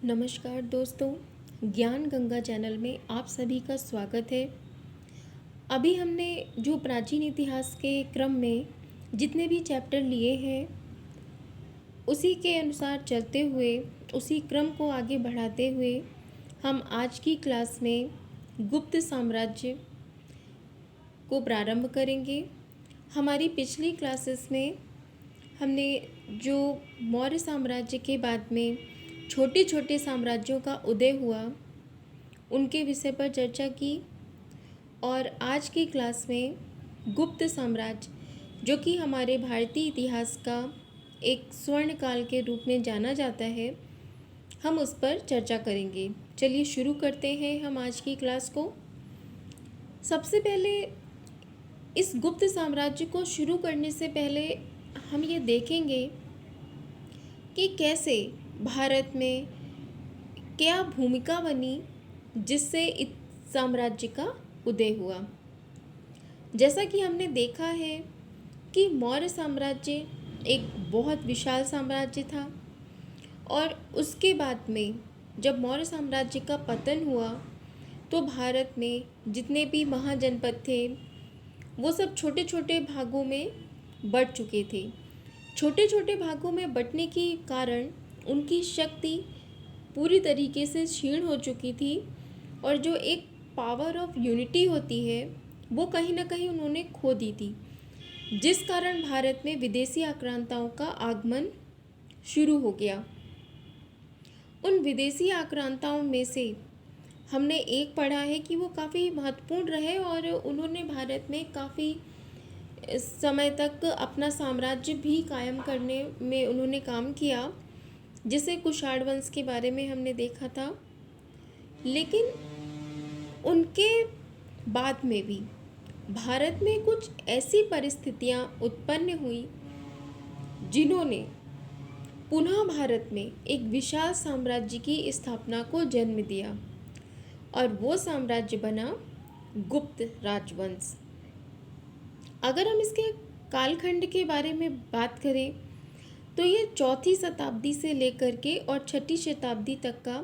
नमस्कार दोस्तों, ज्ञान गंगा चैनल में आप सभी का स्वागत है। अभी हमने जो प्राचीन इतिहास के क्रम में जितने भी चैप्टर लिए हैं उसी के अनुसार चलते हुए, उसी क्रम को आगे बढ़ाते हुए हम आज की क्लास में गुप्त साम्राज्य को प्रारंभ करेंगे। हमारी पिछली क्लासेस में हमने जो मौर्य साम्राज्य के बाद में छोटे छोटे साम्राज्यों का उदय हुआ उनके विषय पर चर्चा की और आज की क्लास में गुप्त साम्राज्य, जो कि हमारे भारतीय इतिहास का एक स्वर्ण काल के रूप में जाना जाता है, हम उस पर चर्चा करेंगे। चलिए शुरू करते हैं हम आज की क्लास को। सबसे पहले इस गुप्त साम्राज्य को शुरू करने से पहले हम ये देखेंगे कि कैसे भारत में क्या भूमिका बनी जिससे इस साम्राज्य का उदय हुआ। जैसा कि हमने देखा है कि मौर्य साम्राज्य एक बहुत विशाल साम्राज्य था और उसके बाद में जब मौर्य साम्राज्य का पतन हुआ तो भारत में जितने भी महाजनपद थे वो सब छोटे छोटे भागों में बँट चुके थे। छोटे छोटे भागों में बँटने के कारण उनकी शक्ति पूरी तरीके से क्षीण हो चुकी थी और जो एक पावर ऑफ यूनिटी होती है वो कहीं ना कहीं उन्होंने खो दी थी, जिस कारण भारत में विदेशी आक्रांताओं का आगमन शुरू हो गया। उन विदेशी आक्रांताओं में से हमने एक पढ़ा है कि वो काफ़ी महत्वपूर्ण रहे और उन्होंने भारत में काफ़ी समय तक अपना साम्राज्य भी कायम करने में उन्होंने काम किया, जिसे कुषाण वंश के बारे में हमने देखा था। लेकिन उनके बाद में भी भारत में कुछ ऐसी परिस्थितियां उत्पन्न हुई जिन्होंने पुनः भारत में एक विशाल साम्राज्य की स्थापना को जन्म दिया और वो साम्राज्य बना गुप्त राजवंश। अगर हम इसके कालखंड के बारे में बात करें तो ये 4वीं शताब्दी से लेकर के और 6वीं शताब्दी तक का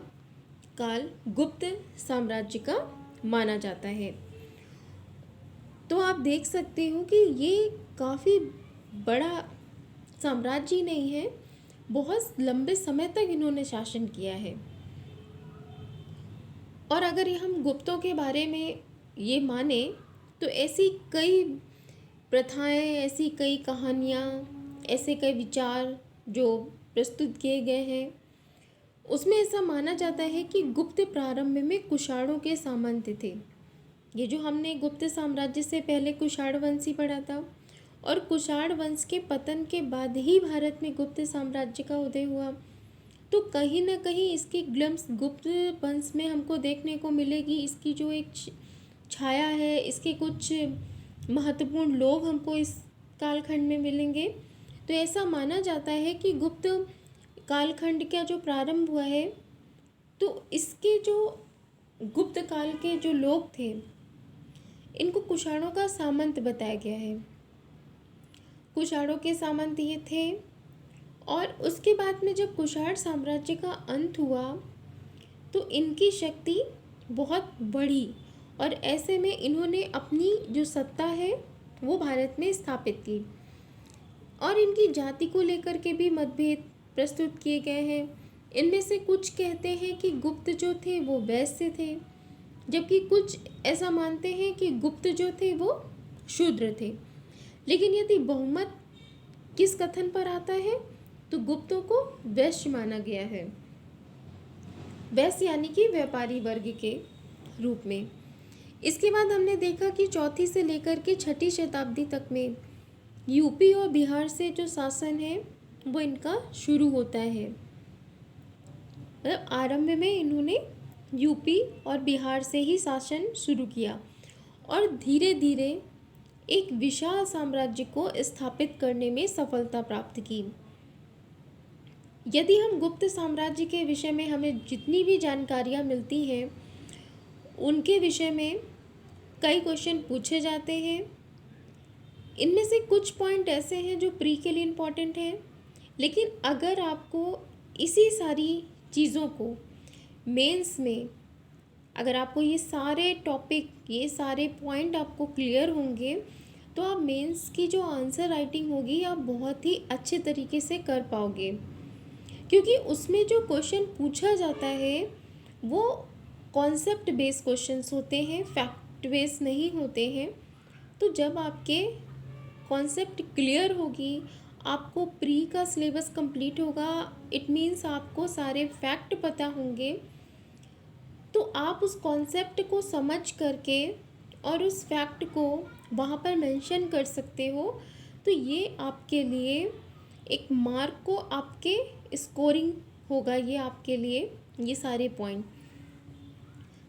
काल गुप्त साम्राज्य का माना जाता है। तो आप देख सकते हो कि ये काफ़ी बड़ा साम्राज्य ही नहीं है, बहुत लंबे समय तक इन्होंने शासन किया है। और अगर हम गुप्तों के बारे में ये माने तो ऐसी कई प्रथाएं, ऐसी कई कहानियाँ, ऐसे कई विचार जो प्रस्तुत किए गए हैं उसमें ऐसा माना जाता है कि गुप्त प्रारंभ में कुषाणों के सामंत थे। ये जो हमने गुप्त साम्राज्य से पहले कुषाण वंश ही पढ़ा था और कुषाण वंश के पतन के बाद ही भारत में गुप्त साम्राज्य का उदय हुआ, तो कहीं ना कहीं इसकी ग्लम्स गुप्त वंश में हमको देखने को मिलेगी। इसकी जो एक छाया है, इसके कुछ महत्वपूर्ण लोग हमको इस कालखंड में मिलेंगे। तो ऐसा माना जाता है कि गुप्त कालखंड का जो प्रारंभ हुआ है तो इसके जो गुप्त काल के जो लोग थे इनको कुषाणों का सामंत बताया गया है। कुषाणों के सामंत ये थे और उसके बाद में जब कुषाण साम्राज्य का अंत हुआ तो इनकी शक्ति बहुत बढ़ी और ऐसे में इन्होंने अपनी जो सत्ता है वो भारत में स्थापित की। और इनकी जाति को लेकर के भी मतभेद प्रस्तुत किए गए हैं। इनमें से कुछ कहते हैं कि गुप्त जो थे वो वैश्य थे, जबकि कुछ ऐसा मानते हैं कि गुप्त जो थे वो शूद्र थे। लेकिन यदि बहुमत किस कथन पर आता है तो गुप्तों को वैश्य माना गया है। वैश्य यानी कि व्यापारी वर्ग के रूप में। इसके बाद हमने देखा कि 4वीं से लेकर के 6वीं शताब्दी तक में यूपी और बिहार से जो शासन है वो इनका शुरू होता है। मतलब आरंभ में इन्होंने यूपी और बिहार से ही शासन शुरू किया और धीरे धीरे एक विशाल साम्राज्य को स्थापित करने में सफलता प्राप्त की। यदि हम गुप्त साम्राज्य के विषय में हमें जितनी भी जानकारियाँ मिलती हैं उनके विषय में कई क्वेश्चन पूछे जाते हैं। इनमें से कुछ पॉइंट ऐसे हैं जो प्री के लिए इम्पॉर्टेंट हैं, लेकिन अगर आपको इसी सारी चीज़ों को मेंस में अगर आपको ये सारे टॉपिक, ये सारे पॉइंट आपको क्लियर होंगे तो आप मेंस की जो आंसर राइटिंग होगी आप बहुत ही अच्छे तरीके से कर पाओगे, क्योंकि उसमें जो क्वेश्चन पूछा जाता है वो कॉन्सेप्ट बेस्ड क्वेश्चंस होते हैं, फैक्ट बेस्ड नहीं होते हैं। तो जब आपके कॉन्सेप्ट क्लियर होगी, आपको प्री का सिलेबस कंप्लीट होगा, इट मीन्स आपको सारे फैक्ट पता होंगे, तो आप उस कॉन्सेप्ट को समझ करके और उस फैक्ट को वहाँ पर मेंशन कर सकते हो। तो ये आपके लिए एक मार्क को आपके स्कोरिंग होगा, ये आपके लिए ये सारे पॉइंट।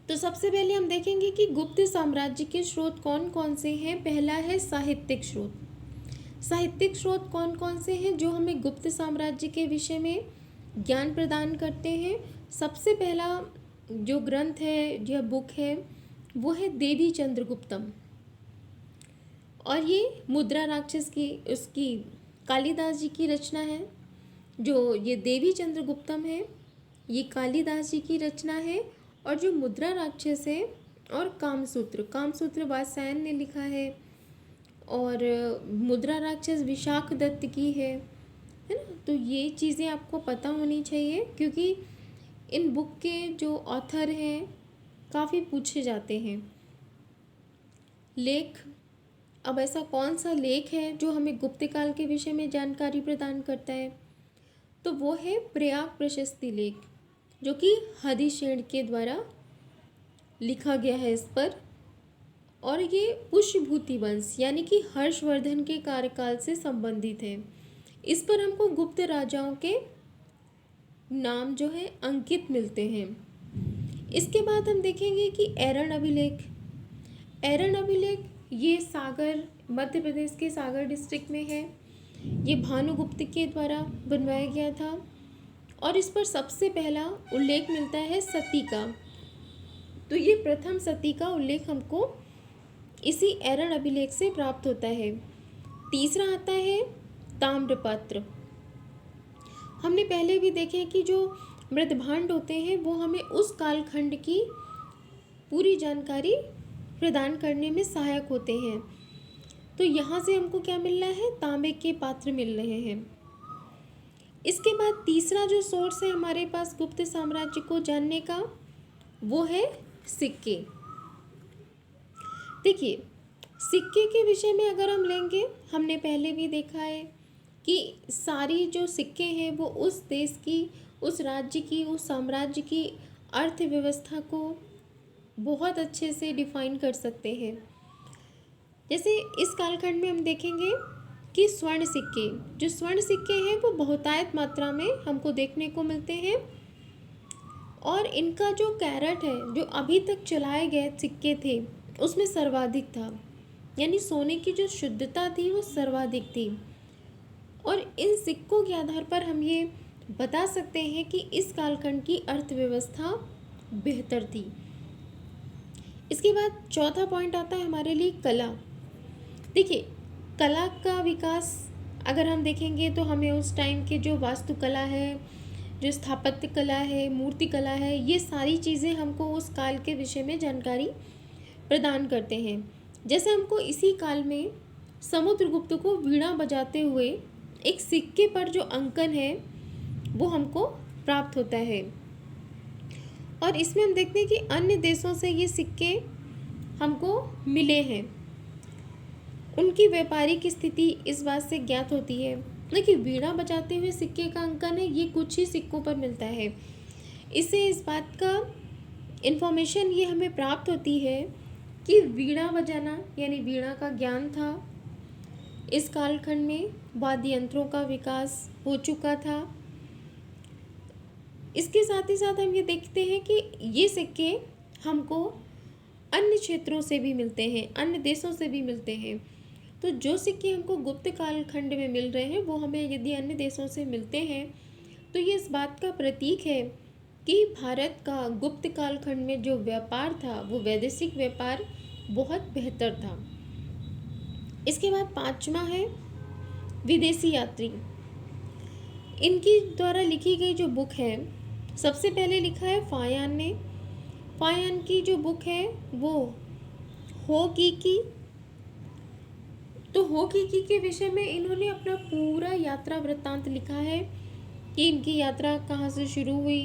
तो सबसे पहले हम देखेंगे कि गुप्त साम्राज्य के स्रोत कौन कौन से हैं। पहला है साहित्यिक स्रोत। साहित्यिक स्रोत कौन कौन से हैं जो हमें गुप्त साम्राज्य के विषय में ज्ञान प्रदान करते हैं। सबसे पहला जो ग्रंथ है, जो बुक है, वो है देवी चंद्रगुप्तम, और ये मुद्रा राक्षस की, उसकी कालिदास जी की रचना है। जो ये देवी चंद्रगुप्तम है ये कालिदास जी की रचना है, और जो मुद्रा राक्षस है और कामसूत्र, कामसूत्र वात्स्यायन ने लिखा है, और मुद्रा राक्षस विशाख दत्त की है ना। तो ये चीज़ें आपको पता होनी चाहिए, क्योंकि इन बुक के जो ऑथर हैं काफ़ी पूछे जाते हैं। लेख, अब ऐसा कौन सा लेख है जो हमें गुप्त काल के विषय में जानकारी प्रदान करता है, तो वो है प्रयाग प्रशस्ति लेख, जो कि हदिशेण के द्वारा लिखा गया है इस पर। और ये पुष्यभूति वंश यानी कि हर्षवर्धन के कार्यकाल से संबंधित है। इस पर हमको गुप्त राजाओं के नाम जो है अंकित मिलते हैं। इसके बाद हम देखेंगे कि एरन अभिलेख। एरन अभिलेख ये सागर, मध्य प्रदेश के सागर डिस्ट्रिक्ट में है। ये भानुगुप्त के द्वारा बनवाया गया था, और इस पर सबसे पहला उल्लेख मिलता है सती का। तो ये प्रथम सती का उल्लेख हमको इसी एरन अभिलेख से प्राप्त होता है। तीसरा आता है ताम्रपत्र। हमने पहले भी देखे कि जो मृदभांड होते हैं वो हमें उस कालखंड की पूरी जानकारी प्रदान करने में सहायक होते हैं। तो यहाँ से हमको क्या मिल रहा है, तांबे के पात्र मिल रहे हैं। इसके बाद तीसरा जो सोर्स है हमारे पास गुप्त साम्राज्य को जानने का, वो है सिक्के। देखिए, सिक्के के विषय में अगर हम लेंगे, हमने पहले भी देखा है कि सारी जो सिक्के हैं वो उस देश की, उस राज्य की, उस साम्राज्य की अर्थव्यवस्था को बहुत अच्छे से डिफाइन कर सकते हैं। जैसे इस कालखंड में हम देखेंगे कि स्वर्ण सिक्के, जो स्वर्ण सिक्के हैं वो बहुतायत मात्रा में हमको देखने को मिलते हैं, और इनका जो कैरेट है, जो अभी तक चलाए गए सिक्के थे उसमें सर्वाधिक था, यानी सोने की जो शुद्धता थी वो सर्वाधिक थी। और इन सिक्कों के आधार पर हम ये बता सकते हैं कि इस कालखंड की अर्थव्यवस्था बेहतर थी। इसके बाद चौथा पॉइंट आता है हमारे लिए कला। देखिए, कला का विकास अगर हम देखेंगे तो हमें उस टाइम के जो वास्तुकला है, जो स्थापत्य कला है, मूर्ति कला है, ये सारी चीज़ें हमको उस काल के विषय में जानकारी प्रदान करते हैं। जैसे हमको इसी काल में समुद्रगुप्त को वीणा बजाते हुए एक सिक्के पर जो अंकन है वो हमको प्राप्त होता है, और इसमें हम देखते हैं कि अन्य देशों से ये सिक्के हमको मिले हैं। उनकी व्यापारिक स्थिति इस बात से ज्ञात होती है। देखिए, वीणा बजाते हुए सिक्के का अंकन है, ये कुछ ही सिक्कों पर मिलता है। इससे इस बात का इन्फॉर्मेशन ये हमें प्राप्त होती है कि वीणा बजाना यानी वीणा का ज्ञान था। इस कालखंड में वाद्य यंत्रों का विकास हो चुका था। इसके साथ ही साथ हम ये देखते हैं कि ये सिक्के हमको अन्य क्षेत्रों से भी मिलते हैं, अन्य देशों से भी मिलते हैं। तो जो सिक्के हमको गुप्त कालखंड में मिल रहे हैं वो हमें यदि अन्य देशों से मिलते हैं तो ये इस बात का प्रतीक है कि भारत का गुप्त कालखंड में जो व्यापार था वो वैदेशिक व्यापार बहुत बेहतर था। इसके बाद पांचवा है विदेशी यात्री। इनकी द्वारा लिखी गई जो बुक है सबसे पहले लिखा है फायान ने। फायान की जो बुक है वो हो की। तो हो की के विषय में इन्होंने अपना पूरा यात्रा वृत्तांत लिखा है कि इनकी यात्रा कहाँ से शुरू हुई,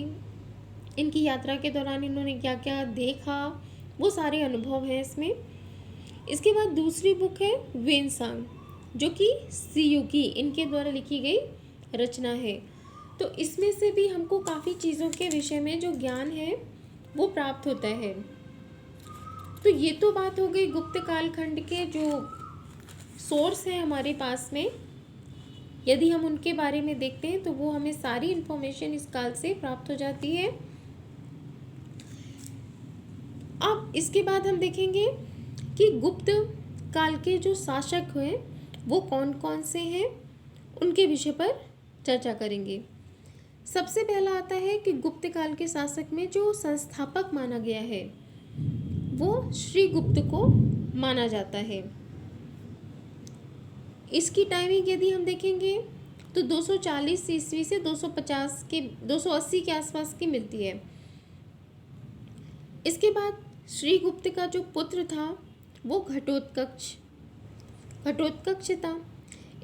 इनकी यात्रा के दौरान इन्होंने क्या क्या देखा, वो सारे अनुभव हैं इसमें। इसके बाद दूसरी बुक है वेनसांग, जो कि सियुकी इनके द्वारा लिखी गई रचना है। तो इसमें से भी हमको काफ़ी चीज़ों के विषय में जो ज्ञान है वो प्राप्त होता है। तो ये तो बात हो गई गुप्त कालखंड के जो सोर्स हैं हमारे पास में, यदि हम उनके बारे में देखते हैं तो वो हमें सारी इन्फॉर्मेशन इस काल से प्राप्त हो जाती है। अब इसके बाद हम देखेंगे कि गुप्त काल के जो शासक हैं वो कौन कौन से हैं, उनके विषय पर चर्चा करेंगे। सबसे पहला आता है कि गुप्त काल के शासक में जो संस्थापक माना गया है वो श्री गुप्त को माना जाता है। इसकी टाइमिंग यदि हम देखेंगे तो 240 ईस्वी से 280 के आसपास की मिलती है। इसके बाद श्री गुप्त का जो पुत्र था वो घटोत्कच था।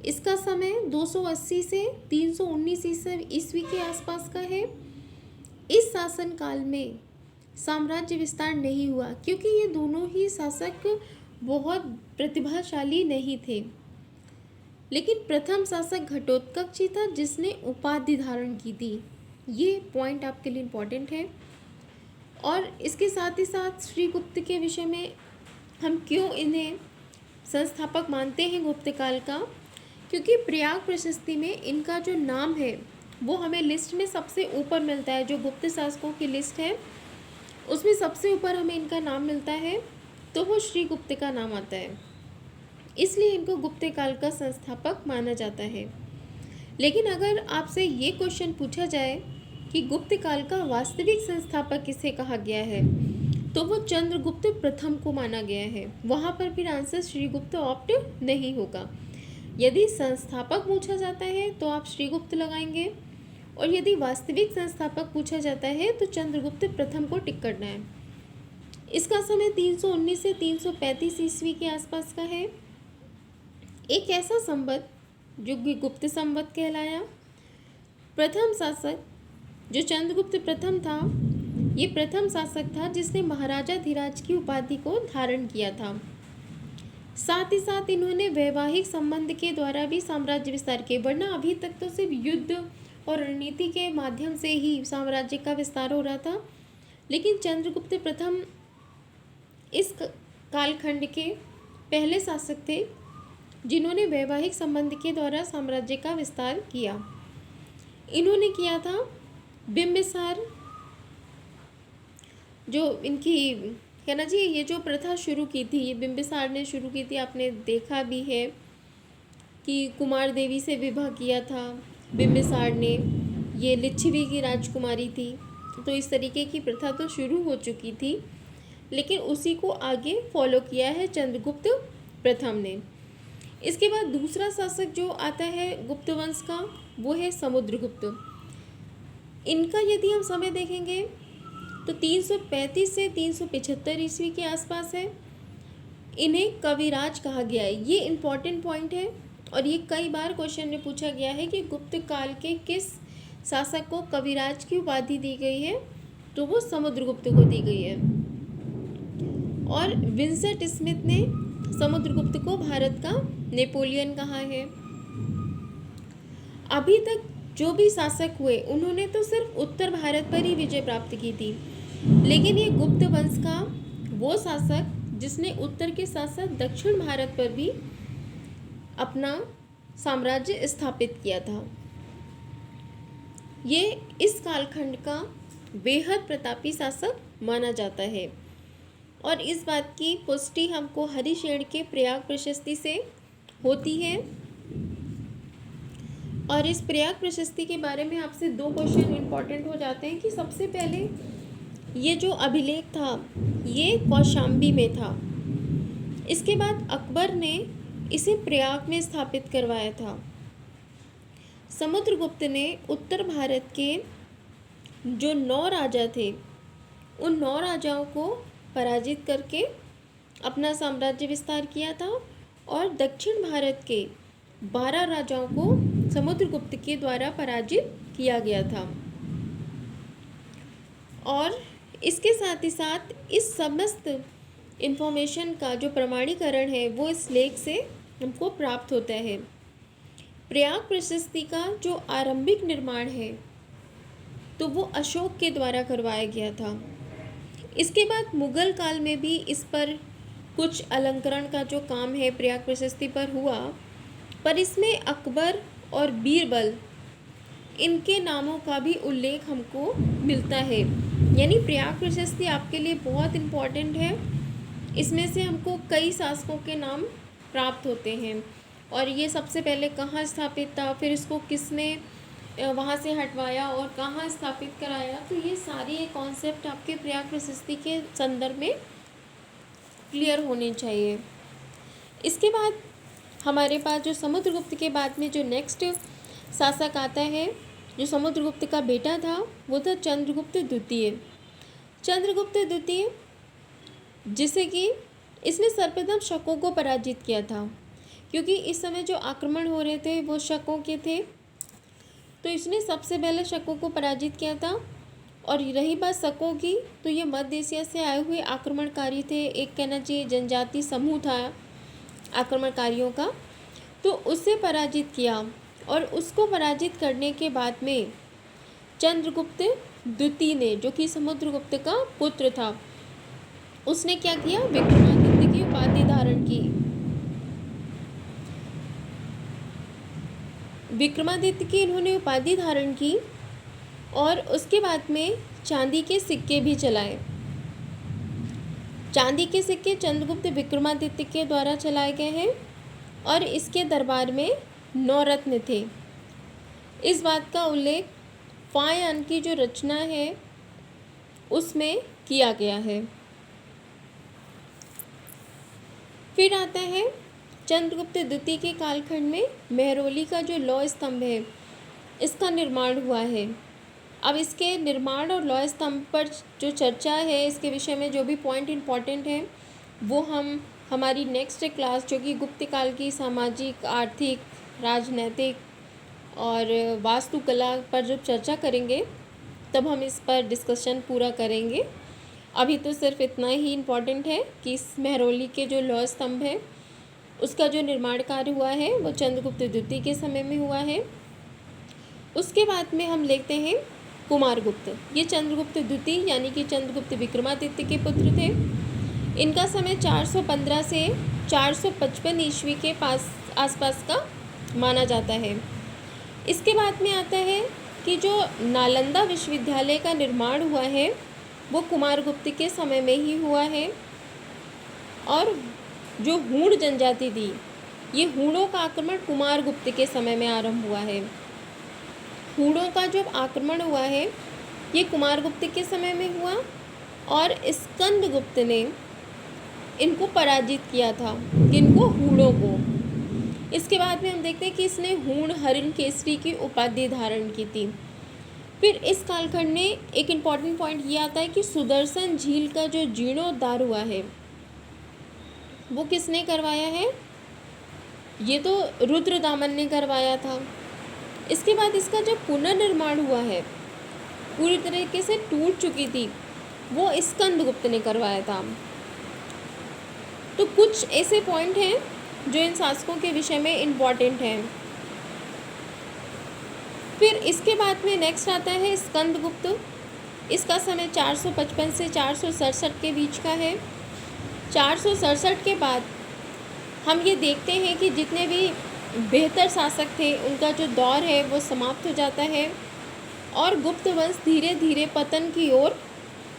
इसका समय 280 से 319 ईस्वी के आसपास का है। इस शासन काल में साम्राज्य विस्तार नहीं हुआ क्योंकि ये दोनों ही शासक बहुत प्रतिभाशाली नहीं थे। लेकिन प्रथम शासक घटोत्कच ही था जिसने उपाधि धारण की थी। ये पॉइंट आपके लिए इम्पोर्टेंट है। और इसके साथ ही साथ श्री गुप्त के विषय में हम क्यों इन्हें संस्थापक मानते हैं गुप्त काल का, क्योंकि प्रयाग प्रशस्ति में इनका जो नाम है वो हमें लिस्ट में सबसे ऊपर मिलता है। जो गुप्त शासकों की लिस्ट है उसमें सबसे ऊपर हमें इनका नाम मिलता है, तो वो श्री गुप्त का नाम आता है, इसलिए इनको गुप्त काल का संस्थापक माना जाता है। लेकिन अगर आपसे ये क्वेश्चन पूछा जाए कि गुप्त काल का वास्तविक संस्थापक किसे कहा गया है, तो वो चंद्रगुप्त प्रथम को माना गया है। वहाँ पर फिर आंसर श्रीगुप्त ऑप्ट नहीं होगा। यदि संस्थापक पूछा जाता है तो आप श्रीगुप्त लगाएंगे, और यदि वास्तविक संस्थापक पूछा जाता है तो चंद्रगुप्त प्रथम को टिक करना है। इसका समय 319 से 335 ईस्वी के आसपास का है। एक ऐसा संवत जो कि गुप्त संवत कहलाया। प्रथम शासक जो चंद्रगुप्त प्रथम था, ये प्रथम शासक था जिसने महाराजा धीराज की उपाधि को धारण किया था। साथ ही साथ इन्होंने वैवाहिक संबंध के द्वारा भी साम्राज्य विस्तार किया, वरना अभी तक तो सिर्फ युद्ध और रणनीति के माध्यम से ही साम्राज्य का विस्तार हो रहा था। लेकिन चंद्रगुप्त प्रथम इस कालखंड के पहले शासक थे जिन्होंने वैवाहिक संबंध के द्वारा साम्राज्य का विस्तार किया। इन्होंने किया था बिंबिसार, जो इनकी कहना चाहिए ये जो प्रथा शुरू की थी ये बिंबिसार ने शुरू की थी। आपने देखा भी है कि कुमार देवी से विवाह किया था बिंबिसार ने, ये लिच्छवी की राजकुमारी थी। तो इस तरीके की प्रथा तो शुरू हो चुकी थी, लेकिन उसी को आगे फॉलो किया है चंद्रगुप्त प्रथम ने। इसके बाद दूसरा शासक जो आता है गुप्त वंश का वो है समुद्रगुप्त। इनका यदि हम समय देखेंगे तो 335 से 375 ईस्वी के आसपास है। इन्हें कविराज कहा गया है। ये इम्पॉर्टेंट पॉइंट है और ये कई बार क्वेश्चन में पूछा गया है कि गुप्त काल के किस शासक को कविराज की उपाधि दी गई है, तो वो समुद्रगुप्त को दी गई है। और विंसेंट स्मिथ ने समुद्रगुप्त को भारत का नेपोलियन कहा है। अभी तक जो भी शासक हुए उन्होंने तो सिर्फ उत्तर भारत पर ही विजय प्राप्त की थी, लेकिन ये गुप्त वंश का वो शासक जिसने उत्तर के साथ साथ दक्षिण भारत पर भी अपना साम्राज्य स्थापित किया था। ये इस कालखंड का बेहद प्रतापी शासक माना जाता है, और इस बात की पुष्टि हमको हरिशेन के प्रयाग प्रशस्ति से होती है। और इस प्रयाग प्रशस्ति के बारे में आपसे दो क्वेश्चन इम्पॉर्टेंट हो जाते हैं कि सबसे पहले ये जो अभिलेख था ये कौशाम्बी में था। इसके बाद अकबर ने इसे प्रयाग में स्थापित करवाया था। समुद्रगुप्त ने उत्तर भारत के जो 9 राजा थे, उन 9 राजाओं को पराजित करके अपना साम्राज्य विस्तार किया था और दक्षिण भारत के 12 राजाओं को समुद्रगुप्त के द्वारा पराजित किया गया था। और इसके साथ ही साथ इस समस्त इन्फॉर्मेशन का जो प्रमाणीकरण है वो इस लेख से हमको प्राप्त होता है। प्रयाग प्रशस्ति का जो आरंभिक निर्माण है तो वो अशोक के द्वारा करवाया गया था। इसके बाद मुगल काल में भी इस पर कुछ अलंकरण का जो काम है प्रयाग प्रशस्ति पर हुआ, पर इसमें अकबर और बीरबल इनके नामों का भी उल्लेख हमको मिलता है। यानी प्रयाग प्रशस्ति आपके लिए बहुत इम्पॉर्टेंट है। इसमें से हमको कई शासकों के नाम प्राप्त होते हैं और ये सबसे पहले कहाँ स्थापित था, फिर इसको किसने वहाँ से हटवाया और कहाँ स्थापित कराया, तो ये सारे कॉन्सेप्ट आपके प्रयाग प्रशस्ति के संदर्भ में क्लियर होने चाहिए। इसके बाद हमारे पास जो समुद्रगुप्त के बाद में जो नेक्स्ट शासक आता है, जो समुद्रगुप्त का बेटा था, वो था चंद्रगुप्त द्वितीय। चंद्रगुप्त द्वितीय जिसे कि इसने सर्वप्रथम शकों को पराजित किया था, क्योंकि इस समय जो आक्रमण हो रहे थे वो शकों के थे, तो इसने सबसे पहले शकों को पराजित किया था। और रही बात शकों की, तो ये मध्य एशिया से आए हुए आक्रमणकारी थे, एक कहना चाहिए जनजाति समूह था आक्रमणकारियों का, तो उससे पराजित किया। और उसको पराजित करने के बाद में चंद्रगुप्त द्वितीय ने, जो कि समुद्रगुप्त का पुत्र था, उसने क्या किया, विक्रमादित्य की उपाधि धारण की। विक्रमादित्य की इन्होंने उपाधि धारण की और उसके बाद में चांदी के सिक्के भी चलाए। चांदी के सिक्के चंद्रगुप्त विक्रमादित्य के द्वारा चलाए गए हैं और इसके दरबार में 9 रत्न थे। इस बात का उल्लेख फायान की जो रचना है उसमें किया गया है। फिर आता है चंद्रगुप्त द्वितीय के कालखंड में मेहरौली का जो लौह स्तंभ है इसका निर्माण हुआ है। अब इसके निर्माण और लौह स्तंभ पर जो चर्चा है, इसके विषय में जो भी पॉइंट इम्पॉर्टेंट है वो हम हमारी नेक्स्ट क्लास, जो कि गुप्त काल की सामाजिक, आर्थिक, राजनैतिक और वास्तुकला पर जब चर्चा करेंगे तब हम इस पर डिस्कशन पूरा करेंगे। अभी तो सिर्फ इतना ही इम्पॉर्टेंट है कि इस मेहरौली के जो लौह स्तंभ है उसका जो निर्माण कार्य हुआ है वो चंद्रगुप्त द्वितीय के समय में हुआ है। उसके बाद में हम देखते हैं कुमारगुप्त। ये चंद्रगुप्त द्वितीय यानी कि चंद्रगुप्त विक्रमादित्य के पुत्र थे। इनका समय 415 से 455 ईस्वी के आसपास का माना जाता है। इसके बाद में आता है कि जो नालंदा विश्वविद्यालय का निर्माण हुआ है वो कुमारगुप्त के समय में ही हुआ है। और जो हूण जनजाति थी, ये हूणों का आक्रमण कुमारगुप्त के समय में आरंभ हुआ है। हूणों का जब आक्रमण हुआ है ये कुमारगुप्त के समय में हुआ और स्कंदगुप्त ने इनको पराजित किया था, किनको, हूणों को। इसके बाद में हम देखते हैं कि इसने हूण हरिण केसरी की उपाधि धारण की थी। फिर इस कालखंड में एक इम्पॉर्टेंट पॉइंट ये आता है कि सुदर्शन झील का जो जीर्णोद्धार हुआ है वो किसने करवाया है, ये तो रुद्रदामन ने करवाया था। इसके बाद इसका जब पुनर्निर्माण हुआ है, पूरी तरीके से टूट चुकी थी, वो स्कंदगुप्त ने करवाया था। तो कुछ ऐसे पॉइंट हैं जो इन शासकों के विषय में इम्पॉर्टेंट हैं। फिर इसके बाद में नेक्स्ट आता है स्कंदगुप्त। इसका समय 455 से 467 के बीच का है। 467 के बाद हम ये देखते हैं कि जितने भी बेहतर शासक थे उनका जो दौर है वो समाप्त हो जाता है और गुप्त वंश धीरे धीरे पतन की ओर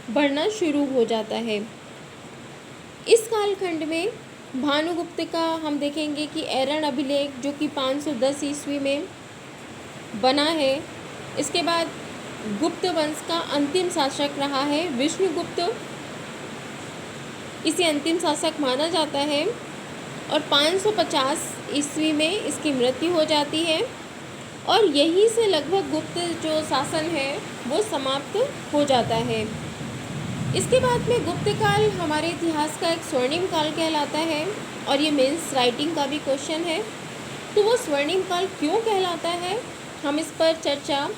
बढ़ना शुरू हो जाता है। इस कालखंड में भानुगुप्त का हम देखेंगे कि ऐरण अभिलेख जो कि 510 ईस्वी में बना है। इसके बाद गुप्त वंश का अंतिम शासक रहा है विष्णुगुप्त, इसे अंतिम शासक माना जाता है और 550 ईस्वी में इसकी मृत्यु हो जाती है और यहीं से लगभग गुप्त जो शासन है वो समाप्त हो जाता है। इसके बाद में गुप्त काल हमारे इतिहास का एक स्वर्णिम काल कहलाता है और ये मेंस राइटिंग का भी क्वेश्चन है। तो वो स्वर्णिम काल क्यों कहलाता है, हम इस पर चर्चा,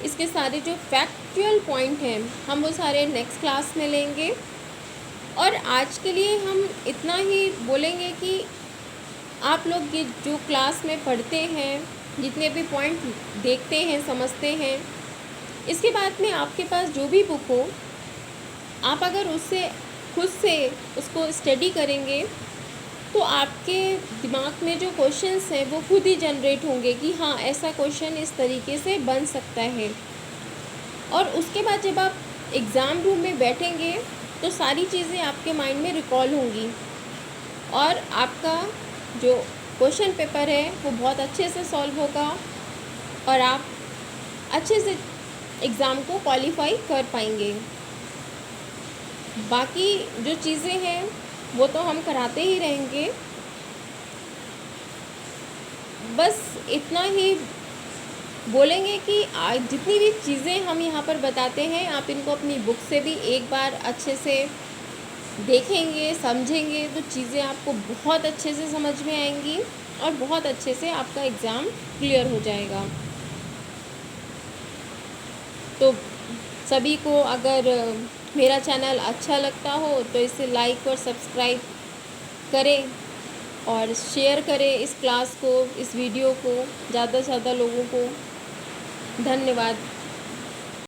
इसके सारे जो फैक्चुअल पॉइंट हैं हम वो सारे नेक्स्ट क्लास में लेंगे। और आज के लिए हम इतना ही बोलेंगे कि आप लोग ये जो क्लास में पढ़ते हैं, जितने भी पॉइंट देखते हैं, समझते हैं, इसके बाद में आपके पास जो भी बुक हो, आप अगर उससे खुद से उसको स्टडी करेंगे तो आपके दिमाग में जो क्वेश्चंस हैं वो खुद ही जनरेट होंगे कि हाँ ऐसा क्वेश्चन इस तरीके से बन सकता है। और उसके बाद जब आप एग्ज़ाम रूम में बैठेंगे तो सारी चीज़ें आपके माइंड में रिकॉल होंगी और आपका जो क्वेश्चन पेपर है वो बहुत अच्छे से सॉल्व होगा और आप अच्छे से एग्ज़ाम को क्वालिफाई कर पाएंगे। बाकी जो चीज़ें हैं वो तो हम कराते ही रहेंगे। बस इतना ही बोलेंगे कि आज जितनी भी चीज़ें हम यहाँ पर बताते हैं आप इनको अपनी बुक से भी एक बार अच्छे से देखेंगे, समझेंगे तो चीज़ें आपको बहुत अच्छे से समझ में आएंगी और बहुत अच्छे से आपका एग्ज़ाम क्लियर हो जाएगा। तो सभी को अगर मेरा चैनल अच्छा लगता हो तो इसे लाइक और सब्सक्राइब करें और शेयर करें इस क्लास को, इस वीडियो को ज़्यादा से ज़्यादा लोगों को। धन्यवाद।